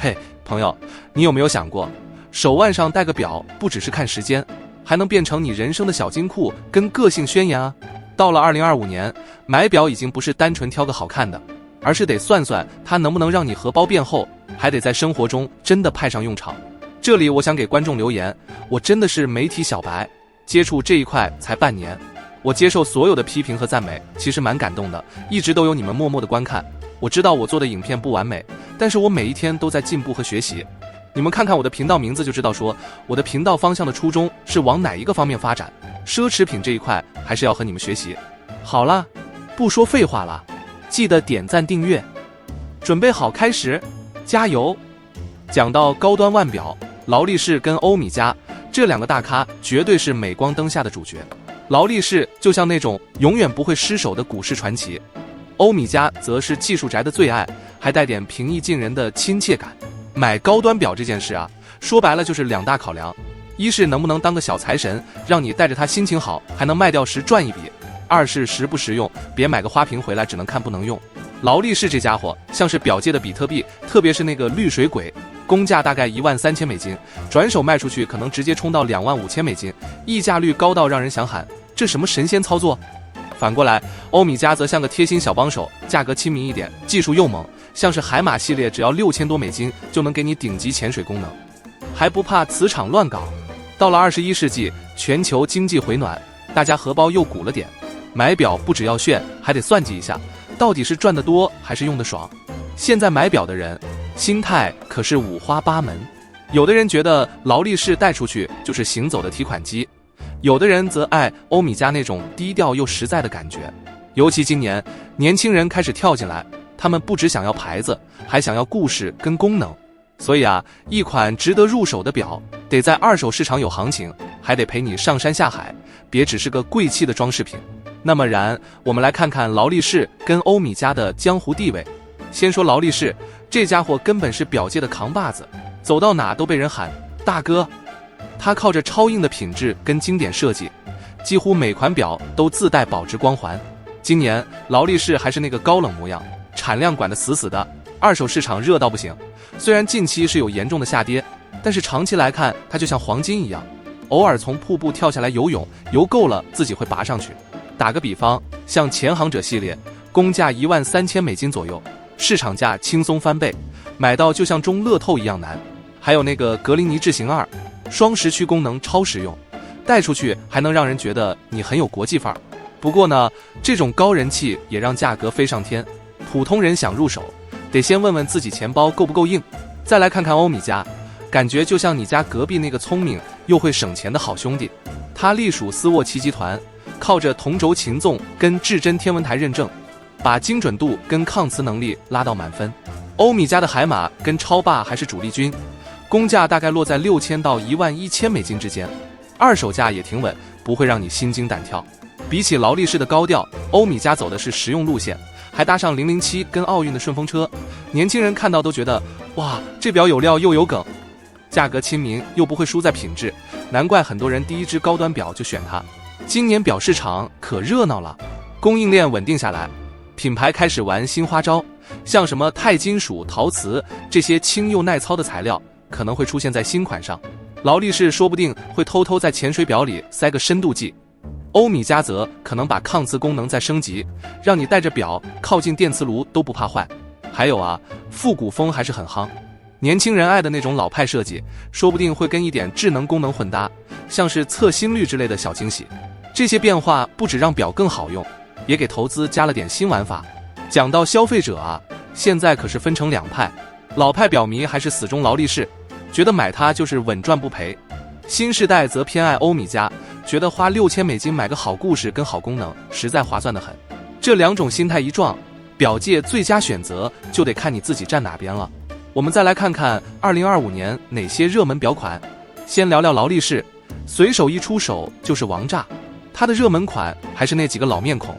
嘿，朋友，你有没有想过，手腕上戴个表，不只是看时间，还能变成你人生的小金库跟个性宣言啊？到了2025年，买表已经不是单纯挑个好看的，而是得算算它能不能让你荷包变厚，还得在生活中真的派上用场。这里我想给观众留言，我真的是媒体小白，接触这一块才半年，我接受所有的批评和赞美，其实蛮感动的，一直都有你们默默的观看。我知道我做的影片不完美，但是我每一天都在进步和学习。你们看看我的频道名字就知道说，我的频道方向的初衷是往哪一个方面发展，奢侈品这一块还是要和你们学习。好了，不说废话了，记得点赞订阅，准备好开始，加油！讲到高端腕表，劳力士跟欧米茄这两个大咖绝对是镁光灯下的主角。劳力士就像那种永远不会失手的股市传奇，欧米茄则是技术宅的最爱，还带点平易近人的亲切感。买高端表这件事啊，说白了就是两大考量，一是能不能当个小财神，让你带着它心情好，还能卖掉时赚一笔；二是实不实用，别买个花瓶回来只能看不能用。劳力士这家伙像是表界的比特币，特别是那个绿水鬼，公价大概13000美金，转手卖出去可能直接冲到25000美金，溢价率高到让人想喊这什么神仙操作。反过来，欧米茄则像个贴心小帮手，价格亲民一点，技术又猛，像是海马系列只要6000多美金就能给你顶级潜水功能，还不怕磁场乱搞。到了21世纪，全球经济回暖，大家荷包又鼓了点，买表不只要炫，还得算计一下，到底是赚得多还是用得爽。现在买表的人心态可是五花八门，有的人觉得劳力士带出去就是行走的提款机，有的人则爱欧米茄那种低调又实在的感觉。尤其今年年轻人开始跳进来，他们不只想要牌子，还想要故事跟功能。所以啊，一款值得入手的表得在二手市场有行情，还得陪你上山下海，别只是个贵气的装饰品。那么然，我们来看看劳力士跟欧米茄的江湖地位。先说劳力士，这家伙根本是表界的扛把子，走到哪都被人喊大哥。它靠着超硬的品质跟经典设计，几乎每款表都自带保值光环。今年劳力士还是那个高冷模样，产量管得死死的，二手市场热到不行。虽然近期是有严重的下跌，但是长期来看它就像黄金一样，偶尔从瀑布跳下来游泳，游够了自己会拔上去。打个比方，像前行者系列，公价13000美金左右，市场价轻松翻倍，买到就像中乐透一样难。还有那个格林尼治行2，双时区功能超实用，带出去还能让人觉得你很有国际范儿。不过呢，这种高人气也让价格飞上天，普通人想入手，得先问问自己钱包够不够硬。再来看看欧米茄，感觉就像你家隔壁那个聪明又会省钱的好兄弟。他隶属斯沃琪集团，靠着同轴擒纵跟至臻天文台认证，把精准度跟抗磁能力拉到满分。欧米茄的海马跟超霸还是主力军，公价大概落在6000到11000美金之间，二手价也挺稳，不会让你心惊胆跳。比起劳力士的高调，欧米茄走的是实用路线，还搭上007跟奥运的顺风车，年轻人看到都觉得哇，这表有料又有梗，价格亲民又不会输在品质，难怪很多人第一只高端表就选它。今年表市场可热闹了，供应链稳定下来，品牌开始玩新花招，像什么钛金属、陶瓷这些轻又耐操的材料可能会出现在新款上。劳力士说不定会偷偷在潜水表里塞个深度计，欧米茄则可能把抗磁功能再升级，让你带着表靠近电磁炉都不怕坏。还有啊，复古风还是很夯，年轻人爱的那种老派设计，说不定会跟一点智能功能混搭，像是测心率之类的小惊喜。这些变化不只让表更好用，也给投资加了点新玩法。讲到消费者啊，现在可是分成两派，老派表迷还是死忠劳力士，觉得买它就是稳赚不赔；新世代则偏爱欧米茄，觉得花6000美金买个好故事跟好功能，实在划算得很。这两种心态一撞，表界最佳选择就得看你自己站哪边了。我们再来看看2025年哪些热门表款。先聊聊劳力士，随手一出手就是王炸，它的热门款还是那几个老面孔，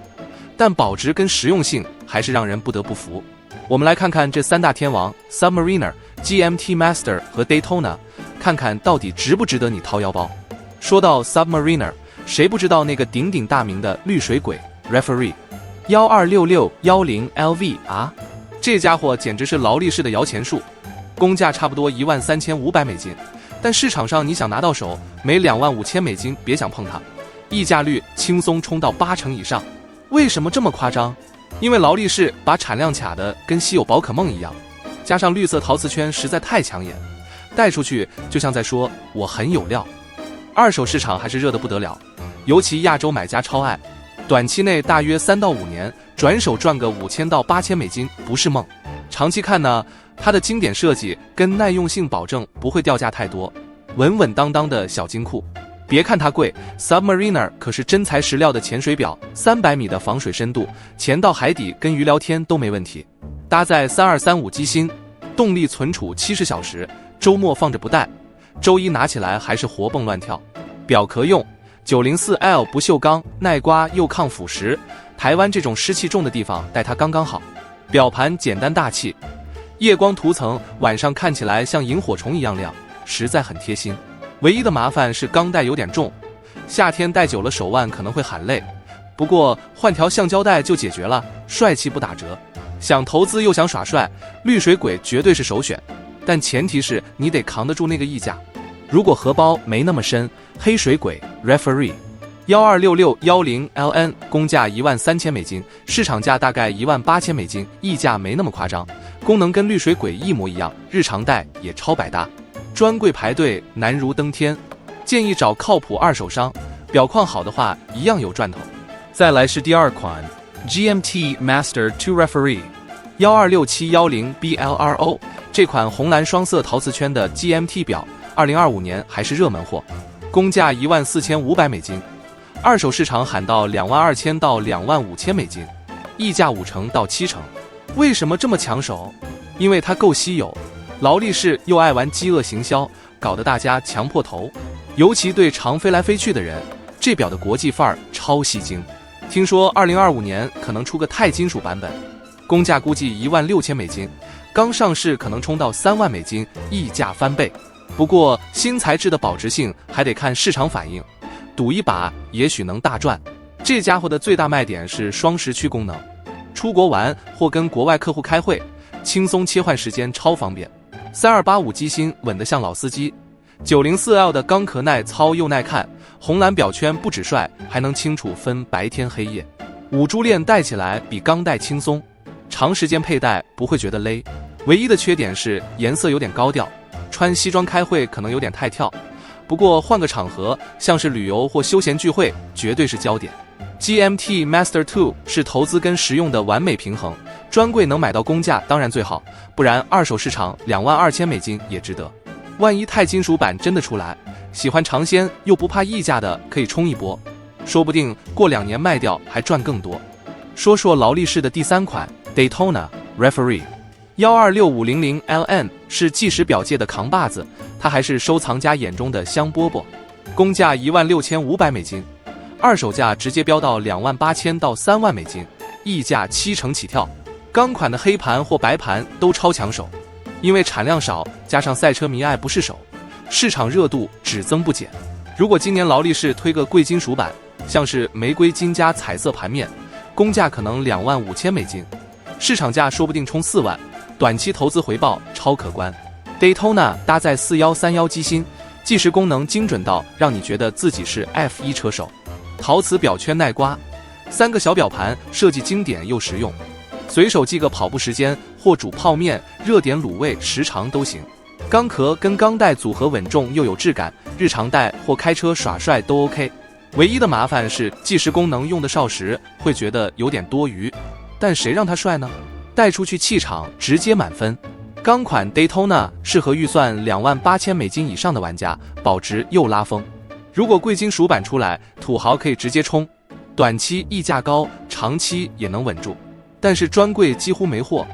但保值跟实用性还是让人不得不服。我们来看看这三大天王 Submariner、GMT Master 和 Daytona， 看看到底值不值得你掏腰包。说到 Submariner， 谁不知道那个鼎鼎大名的绿水鬼 Referee 126610 LV 啊？这家伙简直是劳力士的摇钱树，公价差不多$13,500，但市场上你想拿到手，每$25,000别想碰它，溢价率轻松冲到80%以上。为什么这么夸张？因为劳力士把产量卡得跟稀有宝可梦一样，加上绿色陶瓷圈实在太抢眼，带出去就像在说我很有料。二手市场还是热得不得了，尤其亚洲买家超爱，短期内大约3到5年转手赚个$5,000到$8,000不是梦。长期看呢，它的经典设计跟耐用性保证不会掉价太多，稳稳当当的小金库。别看它贵 ，Submariner 可是真材实料的潜水表，300米的防水深度，潜到海底跟鱼聊天都没问题。搭载3235机芯，动力存储70小时，周末放着不带，周一拿起来还是活蹦乱跳。表壳用 904L 不锈钢，耐刮又抗腐蚀，台湾这种湿气重的地方戴它刚刚好。表盘简单大气，夜光涂层晚上看起来像萤火虫一样亮，实在很贴心。唯一的麻烦是钢带有点重，夏天戴久了手腕可能会喊累，不过换条橡胶带就解决了，帅气不打折。想投资又想耍帅，绿水鬼绝对是首选，但前提是你得扛得住那个溢价。如果荷包没那么深，黑水鬼 Referee 126610LN 公价$13,000，市场价大概$18,000，溢价没那么夸张，功能跟绿水鬼一模一样，日常戴也超百搭。专柜排队难如登天，建议找靠谱二手商，表况好的话一样有赚头。再来是第二款 GMT Master 2 Referee 126710BLRO， 这款红蓝双色陶瓷圈的 GMT 表2025年还是热门货，公价$14,500，二手市场喊到22,000到25,000，溢价50%到70%。为什么这么抢手？因为它够稀有，劳力士又爱玩饥饿行销，搞得大家抢破头。尤其对常飞来飞去的人，这表的国际范儿超吸睛。听说2025年可能出个钛金属版本，公价估计$16,000，刚上市可能冲到3万美金，溢价翻倍。不过新材质的保值性还得看市场反应，赌一把也许能大赚。这家伙的最大卖点是双时区功能，出国玩或跟国外客户开会，轻松切换时间超方便。3285机芯稳得像老司机，904L 的钢壳耐操又耐看，红蓝表圈不止帅，还能清楚分白天黑夜。5珠链戴起来比钢带轻松，长时间佩戴不会觉得勒。唯一的缺点是颜色有点高调，穿西装开会可能有点太跳，不过换个场合，像是旅游或休闲聚会，绝对是焦点。GMT Master 2是投资跟实用的完美平衡，专柜能买到公价当然最好，不然二手市场$22,000也值得。万一钛金属版真的出来，喜欢尝鲜又不怕溢价的可以冲一波，说不定过2年卖掉还赚更多。说说劳力士的第三款 Daytona Referee 126500LN 是计时表界的扛把子，它还是收藏家眼中的香饽饽，公价$16,500，二手价直接飙到28,000到3万美金，溢价70%起跳。钢款的黑盘或白盘都超抢手，因为产量少，加上赛车迷爱不释手，市场热度只增不减。如果今年劳力士推个贵金属版，像是玫瑰金加彩色盘面，公价可能$25,000，市场价说不定冲4万，短期投资回报超可观。Daytona 搭载4131机芯，计时功能精准到让你觉得自己是 F1 车手。陶瓷表圈耐刮，3个小表盘设计经典又实用，随手记个跑步时间或煮泡面、热点卤味时长都行。钢壳跟钢带组合稳重又有质感，日常戴或开车耍帅都 OK。唯一的麻烦是计时功能用得少时会觉得有点多余，但谁让它帅呢？带出去气场直接满分。钢款 Daytona 适合预算$28,000以上的玩家，保值又拉风。如果贵金属版出来，土豪可以直接冲，短期溢价高，长期也能稳住。但是专柜几乎没货，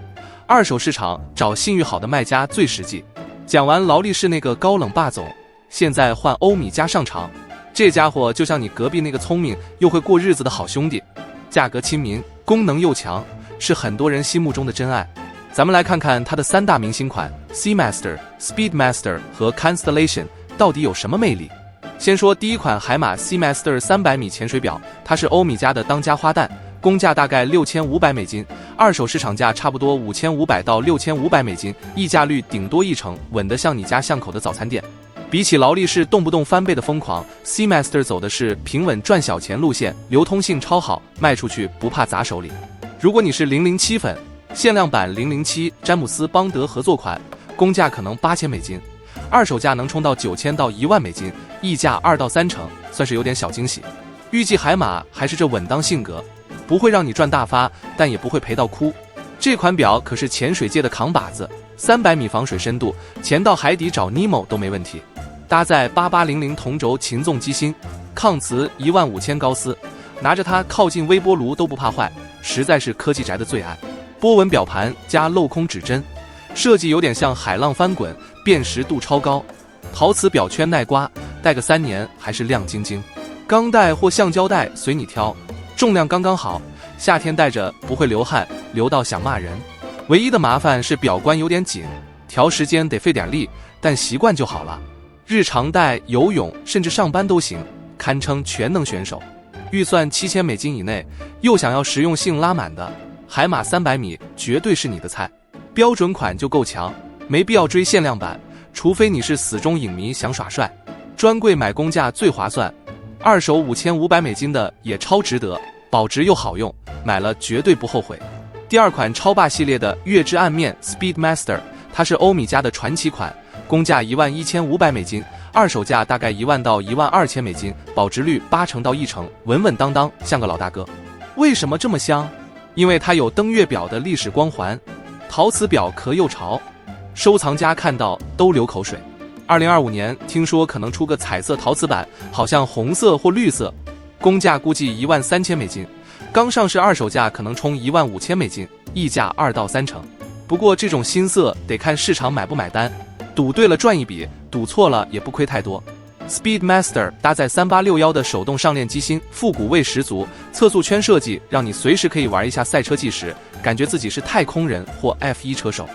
二手市场找信誉好的卖家最实际。讲完劳力士那个高冷霸总，现在换欧米茄上场，这家伙就像你隔壁那个聪明又会过日子的好兄弟，价格亲民，功能又强，是很多人心目中的真爱。咱们来看看它的3大明星款 Seamaster、Speedmaster 和 Constellation 到底有什么魅力。先说第一款海马 Seamaster 300米潜水表，它是欧米茄的当家花旦，公价大概$6500，二手市场价差不多$5500到$6500，溢价率顶多1成，稳得像你家巷口的早餐店。比起劳力士动不动翻倍的疯狂 ，Seamaster 走的是平稳赚小钱路线，流通性超好，卖出去不怕砸手里。如果你是007粉，限量版007詹姆斯邦德合作款，公价可能$8000，二手价能冲到9000到10000，溢价2到3成，算是有点小惊喜。预计海马还是这稳当性格，不会让你赚大发，但也不会赔到哭。这款表可是潜水界的扛把子，300米防水深度，潜到海底找尼莫都没问题。搭载8800同轴擒纵机芯，抗磁15000高斯，拿着它靠近微波炉都不怕坏，实在是科技宅的最爱。波纹表盘加镂空指针，设计有点像海浪翻滚，辨识度超高。陶瓷表圈耐刮，戴个3年还是亮晶晶。钢带或橡胶带随你挑，重量刚刚好，夏天戴着不会流汗，流到想骂人。唯一的麻烦是表冠有点紧，调时间得费点力，但习惯就好了。日常戴、游泳甚至上班都行，堪称全能选手。预算$7000以内，又想要实用性拉满的，海马300米绝对是你的菜。标准款就够强，没必要追限量版，除非你是死忠影迷想耍帅。专柜买公价最划算，二手$5500的也超值得，保值又好用，买了绝对不后悔。第二款超霸系列的月之暗面 Speedmaster， 它是欧米茄的传奇款，公价$11500，二手价大概10000到12000，保值率8成到1成，稳稳当当，像个老大哥。为什么这么香？因为它有登月表的历史光环，陶瓷表壳又潮，收藏家看到都流口水。2025年听说可能出个彩色陶瓷版，好像红色或绿色，公价估计$13000，刚上市二手价可能冲$15000，溢价2到3成。不过这种新色得看市场买不买单，赌对了赚一笔，赌错了也不亏太多。Speedmaster 搭载3861的手动上链机芯，复古味十足，测速圈设计让你随时可以玩一下赛车计时，感觉自己是太空人或 F1 车手。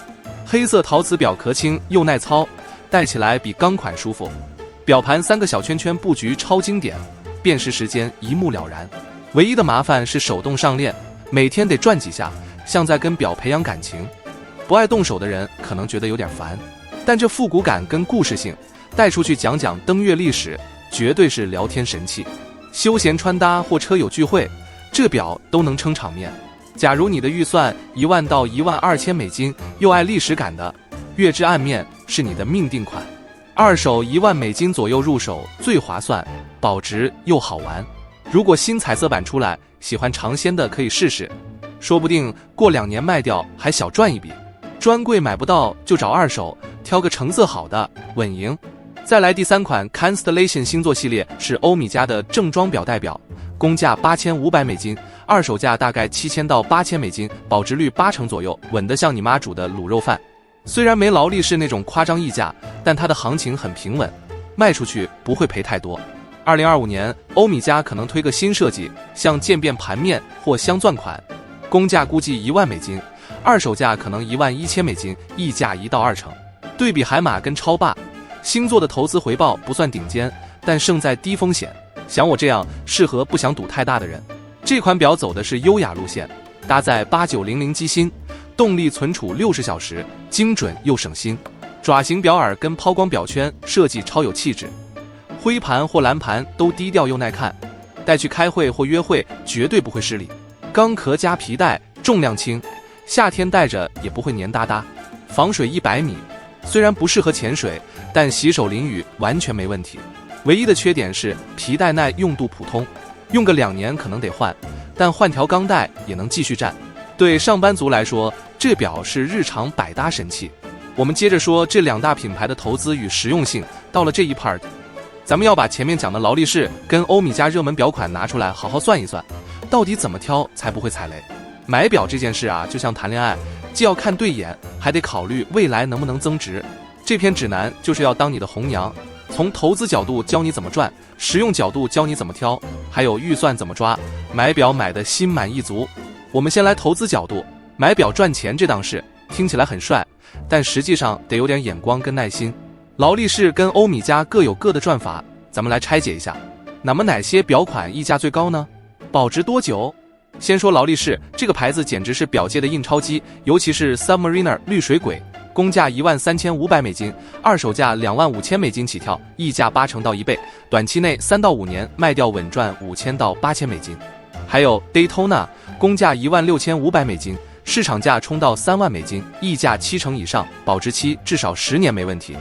黑色陶瓷表壳轻又耐操，戴起来比钢款舒服。表盘3个小圈圈布局超经典，辨识时间一目了然。唯一的麻烦是手动上链，每天得转几下，像在跟表培养感情。不爱动手的人可能觉得有点烦，但这复古感跟故事性，带出去讲讲登月历史，绝对是聊天神器。休闲穿搭或车友聚会，这表都能撑场面。假如你的预算10000到12000，又爱历史感的，月之暗面是你的命定款。二手$10000左右入手最划算，保值又好玩。如果新彩色版出来，喜欢尝鲜的可以试试，说不定过2年卖掉还小赚一笔。专柜买不到就找二手，挑个成色好的稳赢。再来第3款 Constellation 星座系列，是欧米茄的正装表带表，公价$8500，二手价大概$7000到$8000，保值率8成左右，稳得像你妈煮的卤肉饭。虽然没劳力士那种夸张溢价，但它的行情很平稳，卖出去不会赔太多。2025年欧米茄可能推个新设计，像渐变盘面或镶钻款，公价估计$10000，二手价可能$11000，溢价1到2成。对比海马跟超霸，星座的投资回报不算顶尖，但胜在低风险。像我这样适合不想赌太大的人。这款表走的是优雅路线，搭载8900机芯，动力存储60小时，精准又省心。爪形表耳跟抛光表圈设计超有气质，灰盘或蓝盘都低调又耐看，带去开会或约会绝对不会失礼。钢壳加皮带，重量轻，夏天戴着也不会黏哒哒。防水100米，虽然不适合潜水，但洗手淋雨完全没问题。唯一的缺点是皮带耐用度普通，用个2年可能得换，但换条钢带也能继续战。对上班族来说，这表是日常百搭神器。我们接着说这2大品牌的投资与实用性。到了这一 part， 咱们要把前面讲的劳力士跟欧米茄热门表款拿出来好好算一算，到底怎么挑才不会踩雷。买表这件事啊，就像谈恋爱，既要看对眼，还得考虑未来能不能增值。这篇指南就是要当你的红娘，从投资角度教你怎么赚，实用角度教你怎么挑，还有预算怎么抓，买表买的心满意足。我们先来投资角度，买表赚钱这档事听起来很帅，但实际上得有点眼光跟耐心。劳力士跟欧米茄各有各的赚法，咱们来拆解一下。那么哪些表款溢价最高呢？保值多久？先说劳力士这个牌子简直是表界的印钞机，尤其是 Submariner 绿水鬼，公价13500美金，二手价25000美金起跳，溢价80%到1倍，短期内3到5年卖掉稳赚5000到8000美金。还有 Daytona， 公价16500美金，市场价冲到3万美金，溢价70%以上，保值期至少10年没问题。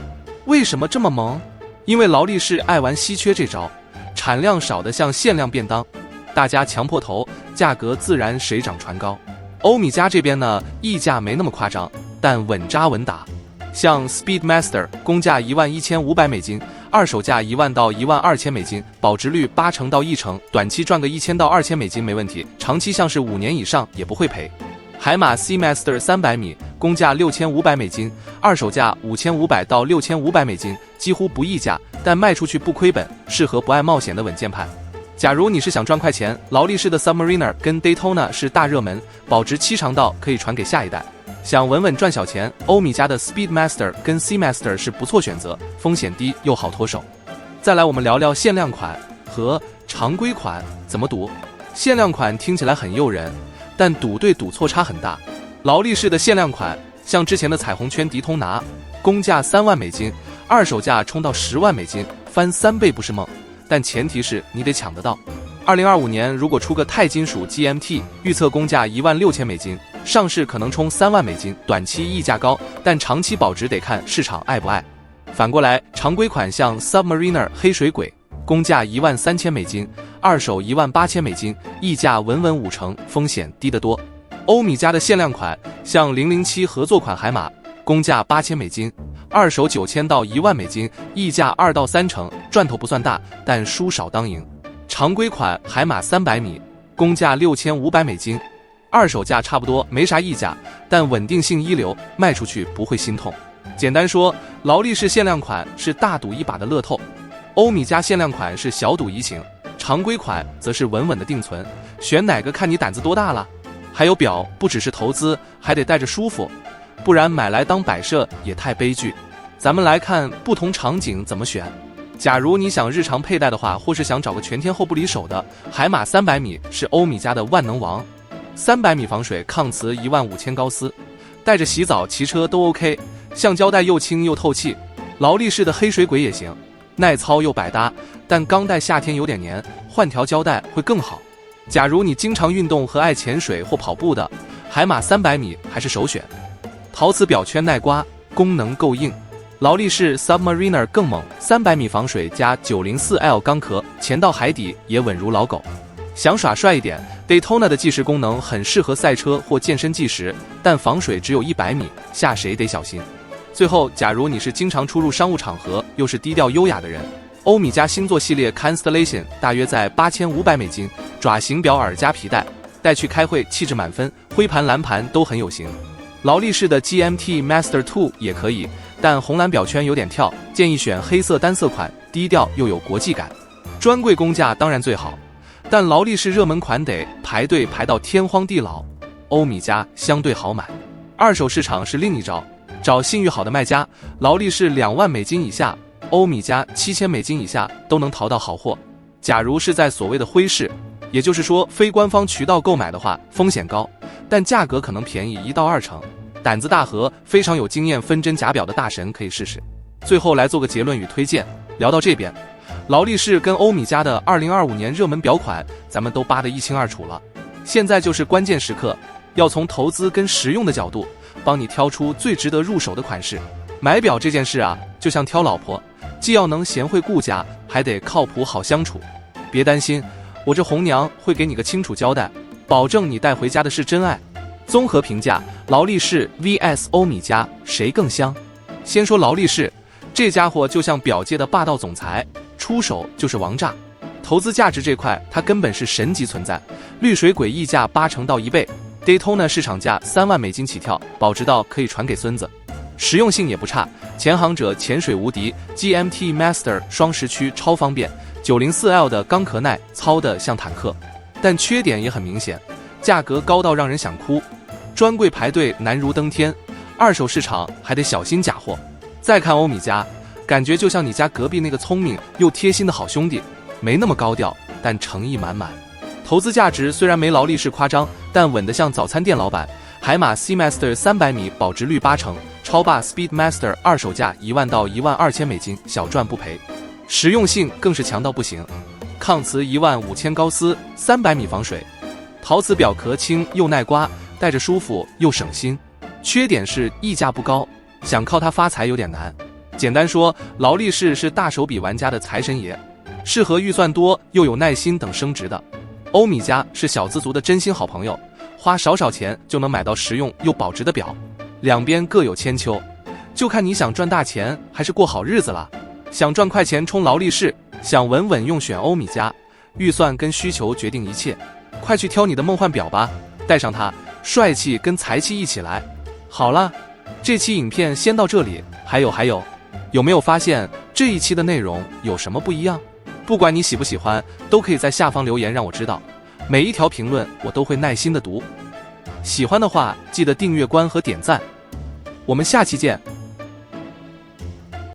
为什么这么萌？因为劳力士爱玩稀缺这招，产量少的像限量便当，大家强迫投，价格自然水涨船高。欧米茄这边呢，溢价没那么夸张，但稳扎稳打。像 Speedmaster 公价11500美金，二手价1万到12000美金，保值率80%到1%，短期赚个1000到2000美金没问题，长期像是5年以上也不会赔。海马 Seamaster 300米，公价6500美金，二手价5500到6500美金，几乎不溢价，但卖出去不亏本，适合不爱冒险的稳健派。假如你是想赚快钱，劳力士的 Submariner 跟 Daytona 是大热门，保值期长到可以传给下一代。想稳稳赚小钱，欧米茄的 Speedmaster 跟 Seamaster 是不错选择，风险低又好脱手。再来我们聊聊限量款和常规款怎么赌。限量款听起来很诱人，但赌对赌错差很大。劳力士的限量款像之前的彩虹圈迪通拿，公价3万美金，二手价冲到10万美金，翻3倍不是梦，但前提是你得抢得到。2025年如果出个钛金属 GMT， 预测公价16000美金，上市可能冲3万美金，短期溢价高，但长期保值得看市场爱不爱。反过来，常规款像 Submariner 黑水鬼，公价13000美金，二手18000美金，溢价稳稳50%，风险低得多。欧米茄的限量款像007合作款海马，公价8000美金，二手9000到1万美金，溢价2到3%，赚头不算大，但输少当赢。常规款海马300米，公价6500美金，二手价差不多，没啥溢价，但稳定性一流，卖出去不会心痛。简单说，劳力士限量款是大赌一把的乐透，欧米茄限量款是小赌怡情，常规款则是稳稳的定存，选哪个看你胆子多大了。还有表，不只是投资，还得带着舒服，不然买来当摆设也太悲剧。咱们来看不同场景怎么选。假如你想日常佩戴的话，或是想找个全天候不离手的，海马300米是欧米茄的万能王。300米防水抗磁15000高斯，带着洗澡骑车都 OK， 橡胶带又轻又透气。劳力士的黑水鬼也行，耐操又百搭，但钢带夏天有点黏，换条胶带会更好。假如你经常运动和爱潜水或跑步的，海马300米还是首选。陶瓷表圈耐刮，功能够硬。劳力士 Submariner 更猛，300米防水加 904L 钢壳，潜到海底也稳如老狗。想耍帅一点， Daytona 的计时功能很适合赛车或健身计时，但防水只有100米，下谁得小心。最后，假如你是经常出入商务场合，又是低调优雅的人，欧米茄星座系列 Constellation 大约在8500美金，爪形表耳加皮带，带去开会气质满分，灰盘蓝盘都很有型。劳力士的 GMT Master 2也可以，但红蓝表圈有点跳，建议选黑色单色款，低调又有国际感。专柜公价当然最好，但劳力士热门款得排队排到天荒地老，欧米茄相对好买。二手市场是另一招，找信誉好的卖家，劳力士2万美金以下，欧米茄7000美金以下都能淘到好货。假如是在所谓的灰市，也就是说非官方渠道购买的话，风险高，但价格可能便宜1到2成。胆子大和非常有经验分真假表的大神可以试试。最后来做个结论与推荐。聊到这边，劳力士跟欧米茄的2025年热门表款咱们都扒得一清二楚了，现在就是关键时刻，要从投资跟实用的角度帮你挑出最值得入手的款式。买表这件事啊，就像挑老婆，既要能贤惠顾家，还得靠谱好相处。别担心，我这红娘会给你个清楚交代，保证你带回家的是真爱。综合评价，劳力士 vs 欧米茄谁更香？先说劳力士，这家伙就像表界的霸道总裁，出手就是王炸。投资价值这块，它根本是神级存在。绿水鬼溢价80%到1倍 ，Daytona 市场价3万美金起跳，保值到可以传给孙子。实用性也不差，潜航者潜水无敌 ，GMT Master 双时区超方便，904L 的钢壳耐操的像坦克，但缺点也很明显，价格高到让人想哭。专柜排队难如登天，二手市场还得小心假货。再看欧米茄，感觉就像你家隔壁那个聪明又贴心的好兄弟，没那么高调，但诚意满满。投资价值虽然没劳力士夸张，但稳得像早餐店老板。海马 Seamaster 300米保值率80%，超霸 Speedmaster 二手价1万到12000美金，小赚不赔。实用性更是强到不行，抗磁15000高斯，300米防水，陶瓷表壳轻又耐刮，戴着舒服又省心。缺点是溢价不高，想靠它发财有点难。简单说，劳力士是大手笔玩家的财神爷，适合预算多又有耐心等升值的。欧米茄是小资族的真心好朋友，花少钱就能买到实用又保值的表，两边各有千秋，就看你想赚大钱还是过好日子了。想赚快钱冲劳力士，想稳稳用选欧米茄，预算跟需求决定一切。快去挑你的梦幻表吧，带上它，帅气跟财气一起来。好了，这期影片先到这里。还有，有没有发现这一期的内容有什么不一样？不管你喜不喜欢，都可以在下方留言让我知道，每一条评论我都会耐心的读。喜欢的话记得订阅、关和点赞，我们下期见。